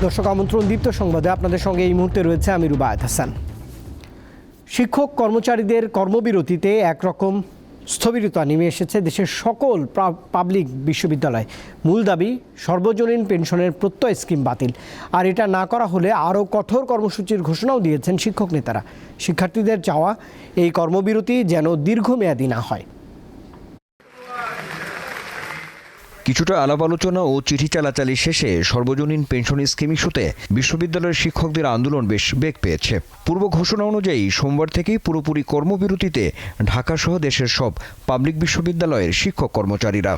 দর্শক আমন্ত্রণ দীপ্ত সংবাদে আপনাদের সঙ্গে এই মুহূর্তে রয়েছে আমি রুবায়েত হাসান। শিক্ষক কর্মচারীদের কর্মবিরতিতে একরকম স্থবিরতা নেমে এসেছে দেশের সকল পাবলিক বিশ্ববিদ্যালয়। মূল দাবি সর্বজনীন পেনশনের প্রত্যয় স্কিম বাতিল, আর এটা না করা হলে আরও কঠোর কর্মসূচির ঘোষণাও দিয়েছেন শিক্ষক নেতারা। শিক্ষার্থীদের চাওয়া এই কর্মবিরতি যেন দীর্ঘমেয়াদী না হয়। কিছুটা আলাপ আলোচনা ও চিঠি চালাচালি শেষে সর্বজনীন পেনশন স্কিম ইস্যুতে বিশ্ববিদ্যালয়ের শিক্ষকদের আন্দোলন বেশ বেগ পেয়েছে। পূর্ব ঘোষণা অনুযায়ী সোমবার থেকেই পুরোপুরি কর্মবিরতিতে ঢাকাসহ দেশের সব পাবলিক বিশ্ববিদ্যালয়ের শিক্ষক কর্মচারীরা।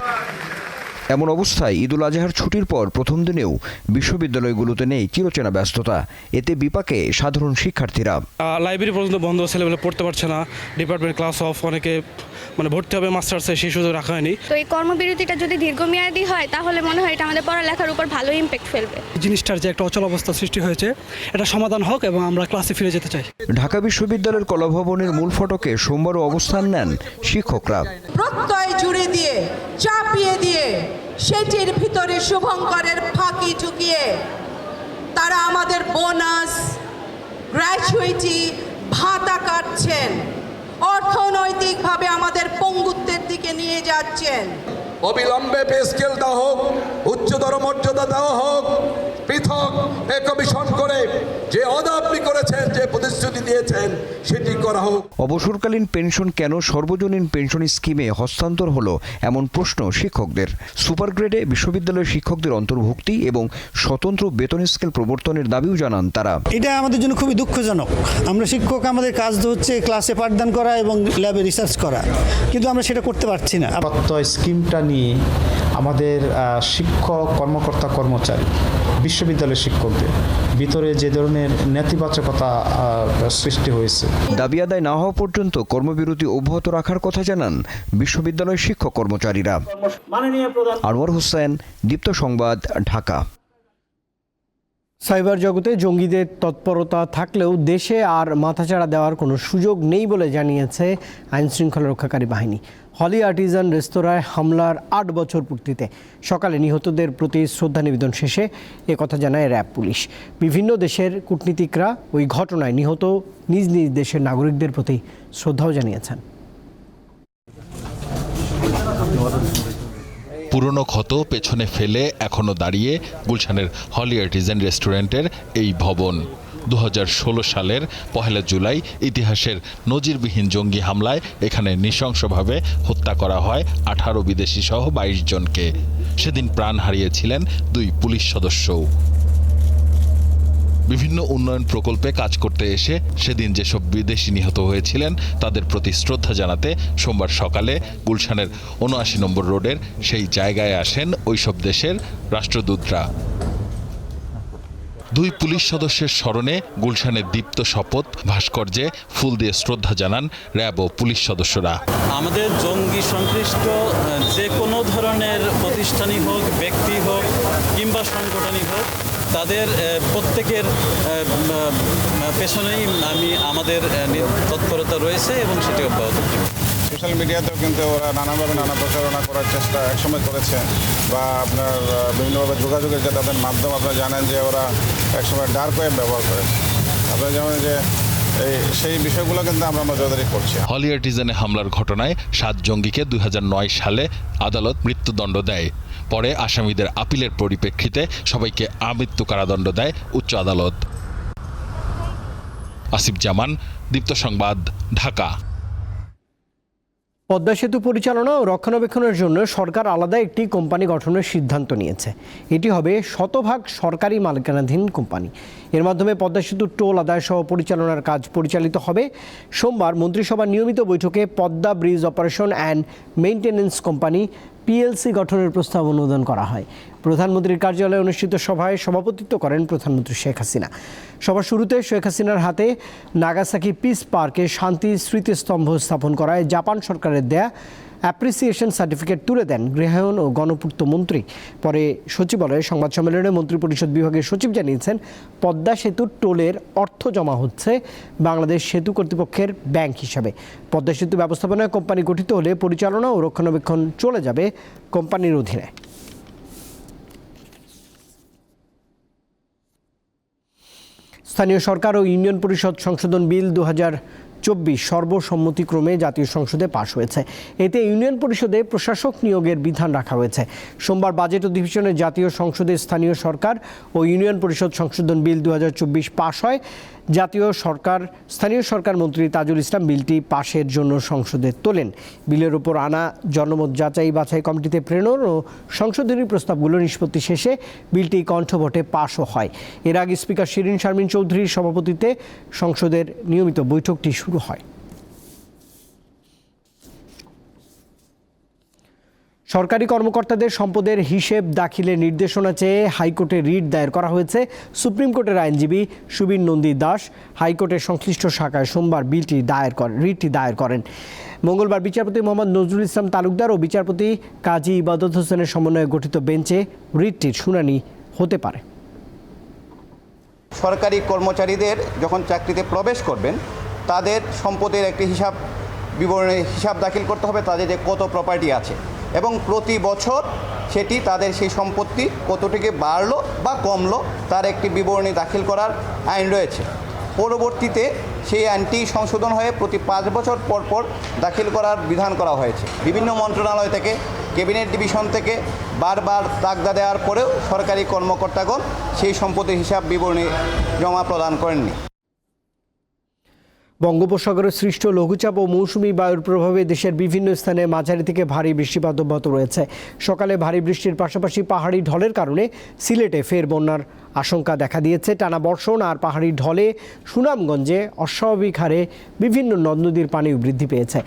এমন অবস্থায় ঈদুল আজহার ছুটির পর প্রথম দিনেও বিশ্ববিদ্যালয়গুলোতে নেই চিরচেনা ব্যস্ততা। এতে বিপাকে সাধারণ শিক্ষার্থীরা। লাইব্রেরি পর্যন্ত বন্ধ, ছেলেমেলে পড়তে পারছে না, ডিপার্টমেন্ট ক্লাস অফ, অনেকে ভর্তি হবে মাস্টার্সে, সেই সুযোগ রাখা হয়নি। তো এই কর্মবিরতিটা যদি দীর্ঘমেয়াদী হয় তাহলে মনে হয় এটা আমাদের পড়ালেখার উপর ভালো ইম্প্যাক্ট ফেলবে। জিনিসটার যে একটা অচল অবস্থা সৃষ্টি হয়েছে, এটা সমাধান হোক এবং আমরা ক্লাসে ফিরে যেতে চাই। ঢাকা বিশ্ববিদ্যালয়ের কলাভবনের মূল ফটকে সোমবারও অবস্থান নেন শিক্ষকরা। প্রত্যয় জুড়ে দিয়ে, চাপিয়ে দিয়ে, সেটির ভিতরে শুভঙ্করের ফাঁকি ঢুকিয়ে তারা আমাদের বোনাস, গ্র্যাচুইটি, ভাতা কাটছেন, অর্থনৈতিকভাবে আমাদের পঙ্গুত্বের দিকে নিয়ে যাচ্ছেন। অবিলম্বে পে স্কেল দেওয়া হোক, উচ্চতর মর্যাদা দেওয়া হোক, পৃথক পে কমিশন করে যে ওয়াদা আপনি করেছেন, যে প্রতিশ্রুতি দিয়েছেন সেটি করা হোক। অবসরকালীন পেনশন কেন সর্বজনীন পেনশন স্কিমে হস্তান্তর হলো এমন প্রশ্ন শিক্ষকদের। সুপার গ্রেডে বিশ্ববিদ্যালয়ের শিক্ষকদের অন্তর্ভুক্তি এবং স্বতন্ত্র বেতন স্কেল প্রবর্তনের দাবিও জানান তারা। এটা আমাদের জন্য খুবই দুঃখজনক। আমরা শিক্ষক, আমাদের কাজ হচ্ছে ক্লাসে পাঠদান করা এবং ল্যাবে রিসার্চ করা, কিন্তু আমরা সেটা করতে পারছি না। প্রত্যয় স্কিমটা নিয়ে আমাদের শিক্ষক, কর্মকর্তা, কর্মচারী, বিশ্ববিদ্যালয়ের শিক্ষকদের ভিতরে যে ধরনের নেতিবাচকতা সৃষ্টি হয়েছে। দাবি আদায় না হওয়া পর্যন্ত কর্মবিরতি অব্যাহত রাখার কথা জানান বিশ্ববিদ্যালয়ের শিক্ষক কর্মচারীরা। আনোয়ার হোসেন, দীপ্ত সংবাদ, ঢাকা। সাইবার জগতে জঙ্গিদের তৎপরতা থাকলেও দেশে আর মাথাচাড়া দেওয়ার কোনো সুযোগ নেই বলে জানিয়েছে আইনশৃঙ্খলা রক্ষাকারী বাহিনী। হলি আর্টিজান রেস্তোরাঁয় হামলার ৮ বছর পূর্তিতে সকালে নিহতদের প্রতি শ্রদ্ধা নিবেদন শেষে একথা জানায় র্যাব পুলিশ। বিভিন্ন দেশের কূটনীতিকরা ওই ঘটনায় নিহত নিজ নিজ দেশের নাগরিকদের প্রতি শ্রদ্ধাও জানিয়েছেন। পুরনো ক্ষত পেছনে ফেলে এখনও দাঁড়িয়ে গুলশানের হলি আর্টিজান রেস্টুরেন্টের এই ভবন। 2016 সালের 1 জুলাই ইতিহাসের নজিরবিহীন জঙ্গি হামলায় এখানে নৃশংসভাবে হত্যা করা হয় 18 বিদেশি সহ 22 জনকে। সেদিন প্রাণ হারিয়েছিলেন 2 পুলিশ সদস্যও। বিভিন্ন উন্নয়ন প্রকল্পে কাজ করতে এসে সেদিন যেসব বিদেশি নিহত হয়েছিলেন তাদের প্রতি শ্রদ্ধা জানাতে সোমবার সকালে গুলশানের 79 নম্বর রোডের সেই জায়গায় আসেন ওইসব দেশের রাষ্ট্রদূতরা। 2 পুলিশ সদস্যের স্মরণে গুলশানের দীপ্ত শপথ ভাস্কর্যে ফুল দিয়ে শ্রদ্ধা জানান র্যাব ও পুলিশ সদস্যরা। আমাদের জঙ্গি সংশ্লিষ্ট যে কোনো ধরনের প্রতিষ্ঠানই হোক, ব্যক্তি হোক কিংবা সংগঠনই হোক, তাদের প্রত্যেকের পেছনেই আমাদের তৎপরতা রয়েছে এবং সেটি অব্যাহত থাকবে। সোশ্যাল মিডিয়াতেও কিন্তু ওরা নানাভাবে নানা প্রচারণা করার চেষ্টা একসময় করেছে, বা আপনার বিভিন্নভাবে যোগাযোগের যে তাদের মাধ্যম, আপনারা জানেন যে ওরা একসময় ডার্ক ওয়েব ব্যবহার করেছে। আপনারা জানেন যে সেই বিষয়গুলো কিন্তু আমরা নজরদারি করছি। হলি আর্টিজানে হামলার ঘটনায় 7 জঙ্গিকে 2009 সালে আদালত মৃত্যুদণ্ড দেয়। পরে আসামিদের আপিলের পরিপ্রেক্ষিতে সবাইকে আমৃত্যু কারাদণ্ড দেয় উচ্চ আদালত। আসিফ জামান, দীপ্ত সংবাদ, ঢাকা। পদ্মা সেতু পরিচালনা ও রক্ষণাবেক্ষণের জন্য সরকার আলাদা একটি কোম্পানি গঠনের সিদ্ধান্ত নিয়েছে। এটি হবে শতভাগ সরকারি মালিকানাধীন কোম্পানি। এর মাধ্যমে পদ্মা সেতুর টোল আদায় সহ পরিচালনার কাজ পরিচালিত হবে। সোমবার মন্ত্রিসভার নিয়মিত বৈঠকে Padma bridge operation and maintenance company PLC গঠনের প্রস্তাব অনুমোদন করা হয়। প্রধানমন্ত্রীর কার্যালয়ে অনুষ্ঠিত সভায় সভাপতিত্ব করেন প্রধানমন্ত্রী শেখ হাসিনা। সভার শুরুতে শেখ হাসিনার হাতে নাগাসাকি পিস পার্কে শান্তি স্মৃতিস্তম্ভ স্থাপন করায় জাপান সরকারের দেয়া অ্যাপ্রিসিয়েশন সার্টিফিকেট তুলে দেন গৃহায়ন ও গণপূর্ত মন্ত্রী। পরে সচিবালয়ে সংবাদ সম্মেলনে মন্ত্রিপরিষদ বিভাগের সচিব জানিয়েছেন, পদ্মা সেতুর টোলের অর্থ জমা হচ্ছে বাংলাদেশ সেতু কর্তৃপক্ষের ব্যাংক হিসাবে। পদ্মা সেতু ব্যবস্থাপনায় কোম্পানি গঠিত হলে পরিচালনা ও রক্ষণাবেক্ষণ চলে যাবে কোম্পানির অধীনে। স্থানীয় সরকার ও ইউনিয়ন পরিষদ সংশোধন বিল 2024 সর্বসম্মতিক্রমে জাতীয় সংসদে পাশ হয়েছে। এতে ইউনিয়ন পরিষদে প্রশাসক নিয়োগের বিধান রাখা হয়েছে। সোমবার বাজেট অধিবেশনে জাতীয় সংসদে স্থানীয় সরকার ও ইউনিয়ন পরিষদ সংশোধন বিল 2024 পাশ হয়। স্থানীয় সরকার মন্ত্রী তাজুল ইসলাম বিলটি পাশের জন্য সংসদে তোলেন। বিলের ওপর আনা জনমত যাচাই বাছাই কমিটিতে প্রেরণ ও সংশোধনী প্রস্তাবগুলো নিষ্পত্তি শেষে বিলটি কণ্ঠভোটে পাশও হয়। এর আগে স্পিকার শিরিন শারমিন চৌধুরীর সভাপতিত্বে সংসদের নিয়মিত বৈঠকটি শুরু হয়। সরকারি কর্মকর্তাদের সম্পদের হিসেব দাখিলের নির্দেশনা চেয়ে হাইকোর্টে রিট দায়ের করা হয়েছে। সুপ্রিম কোর্টের আইনজীবী সুবীর নন্দী দাস হাইকোর্টের সংশ্লিষ্ট শাখায় সোমবার রিটটি দায়ের করেন। মঙ্গলবার বিচারপতি মোহাম্মদ নজরুল ইসলাম তালুকদার ও বিচারপতি কাজী ইবাদত হোসেনের সমন্বয়ে গঠিত বেঞ্চে রিটটির শুনানি হতে পারে। সরকারি কর্মচারীদের যখন চাকরিতে প্রবেশ করবেন তাদের সম্পদের একটি হিসাব দাখিল করতে হবে, তাদের যে কত প্রপার্টি আছে এবং প্রতি বছর সেটি তাদের সেই সম্পত্তি কতটুকু বাড়লো বা কমলো তার একটি বিবরণী দাখিল করার আইন রয়েছে। পরবর্তীতে সেই আইনটি সংশোধন হয়ে প্রতি 5 বছর পর পর দাখিল করার বিধান করা হয়েছে। বিভিন্ন মন্ত্রণালয় থেকে, ক্যাবিনেট ডিভিশন থেকে বারবার তাগদা দেওয়ার পরেও সরকারি কর্মকর্তাগণ সেই সম্পত্তির হিসাব বিবরণী জমা প্রদান করেননি। বঙ্গোপসাগরে সৃষ্ট লঘুচাপ ও মৌসুমি বায়ুর প্রভাবে দেশের বিভিন্ন স্থানে মাঝারি থেকে ভারী বৃষ্টিপাত অব্যাহত রয়েছে। সকালে ভারী বৃষ্টির পাশাপাশি পাহাড়ি ঢলের কারণে সিলেটে ফের বন্যার আশঙ্কা দেখা দিয়েছে। টানা বর্ষণ আর পাহাড়ি ঢলে সুনামগঞ্জে অস্বাভাবিক হারে বিভিন্ন নদ নদীর পানিও বৃদ্ধি পেয়েছে।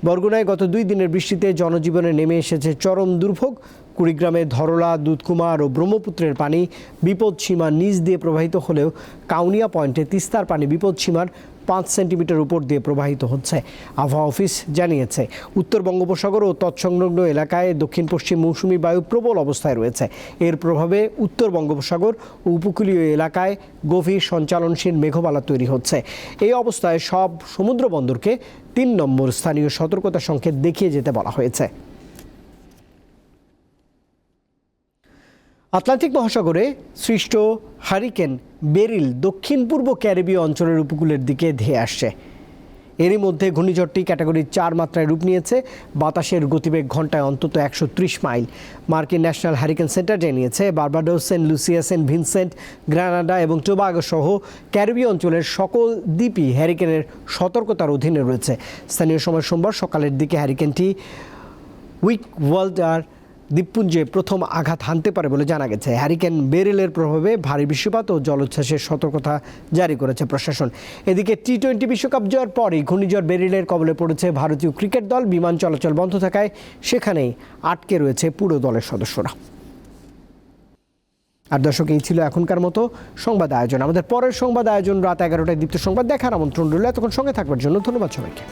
বরগুনায় গত 2 দিনের বৃষ্টিতে জনজীবনে নেমে এসেছে চরম দুর্ভোগ। কুড়িগ্রামে ধরলা, দুধকুমার ও ব্রহ্মপুত্রের পানি বিপদসীমার নিচ দিয়ে প্রবাহিত হলেও কাউনিয়া পয়েন্টে তিস্তার পানি বিপদসীমার 5 সেন্টিমিটার উপর দিয়ে প্রবাহিত হচ্ছে। আবহাওয়া অফিস জানিয়েছে উত্তর বঙ্গোপসাগর ও তৎসংলগ্ন এলাকায় দক্ষিণ পশ্চিম মৌসুমি বায়ু প্রবল অবস্থায় রয়েছে। এর প্রভাবে উত্তর বঙ্গোপসাগর ও উপকূলীয় এলাকায় গভীর সঞ্চালনশীল মেঘমালা তৈরি হচ্ছে। এই অবস্থায় সব সমুদ্র বন্দরকে 3 নম্বর স্থানীয় সতর্কতা সংকেত দেখিয়ে যেতে বলা হয়েছে। আটলান্টিক মহাসাগরে সৃষ্ট হারিকেন বেরিল দক্ষিণ পূর্ব ক্যারিবীয় অঞ্চলের উপকূলের দিকে ধেয়ে আসছে। এরই মধ্যে ঘূর্ণিঝড়টি ক্যাটাগরি 4 মাত্রায় রূপ নিয়েছে। বাতাসের গতিবেগ ঘন্টায় অন্তত 130 মাইল। মার্কিন ন্যাশনাল হ্যারিকেন সেন্টার জানিয়েছে Barbados, Saint Lucia, Saint Vincent, Grenada এবং টোবাগো সহ ক্যারিবীয় অঞ্চলের সকল দ্বীপই হ্যারিকেনের সতর্কতার অধীনে রয়েছে। স্থানীয় সময় সোমবার সকালের দিকে হ্যারিকেনটি উইকওয়াল্ডার দ্বীপপুঞ্জে প্রথম আঘাত হানতে পারে বলে জানা গেছে। হ্যারিকেন বেরিলের প্রভাবে ভারী বৃষ্টিপাত ও জলোচ্ছ্বাসের সতর্কতা জারি করেছে প্রশাসন। এদিকে টি-20 বিশ্বকাপ জয়ের পরই ঘূর্ণিঝড় বেরিলের কবলে পড়েছে ভারতীয় ক্রিকেট দল। বিমান চলাচল বন্ধ থাকায় সেখানেই আটকে রয়েছে পুরো দলের সদস্যরা। আর দর্শক, এই ছিল এখনকার মতো সংবাদ আয়োজন। আমাদের পরের সংবাদ আয়োজন রাত 11টায় দীপ্ত সংবাদ দেখার আমন্ত্রণ রইল। এতক্ষণ সঙ্গে থাকবার জন্য ধন্যবাদ সবাইকে।